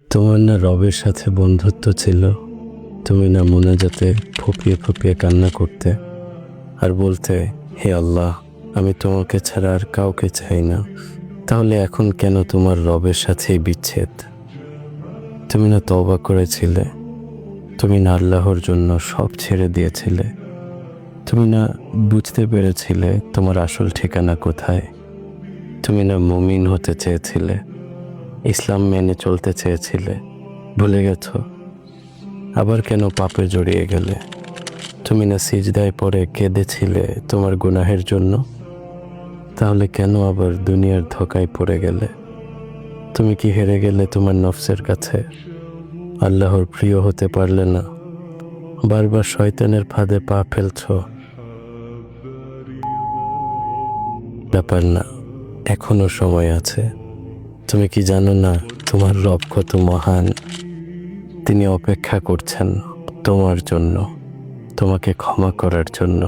তোমার না রবের সাথে বন্ধুত্ব ছিল? তুমি না মোনাজাতে ফুঁপিয়ে ফুঁপিয়ে কান্না করতে আর বলতে, হে আল্লাহ, আমি তোমাকে ছাড়া আর কাউকে চাই না। তাহলে এখন কেন তোমার রবের সাথেই বিচ্ছেদ? তুমি না তওবা করেছিলে? তুমি না আল্লাহর জন্য সব ছেড়ে দিয়েছিলে? তুমি না বুঝতে পেরেছিলে তোমার আসল ঠিকানা কোথায়? তুমি না মুমিন হতে চেয়েছিলে? ইসলাম মেনে চলতে চেয়েছিলে? ভুলে গেছো? আবার কেন পাপে জড়িয়ে গেলে? তুমি না সিজদায় পড়ে কেঁদেছিলে তোমার গুনাহের জন্য? তাহলে কেন আবার দুনিয়ার ধোঁকায় পড়ে গেলে? তুমি কি হেরে গেলে তোমার নফসের কাছে? আল্লাহর প্রিয় হতে পারলে না? বারবার শয়তানের ফাঁদে পা ফেলছো। ব্যাপার না, এখনো সময় আছে। তুমি কি জানো না তোমার রব কত মহান? তিনি অপেক্ষা করছেন তোমার জন্য, তোমাকে ক্ষমা করার জন্য।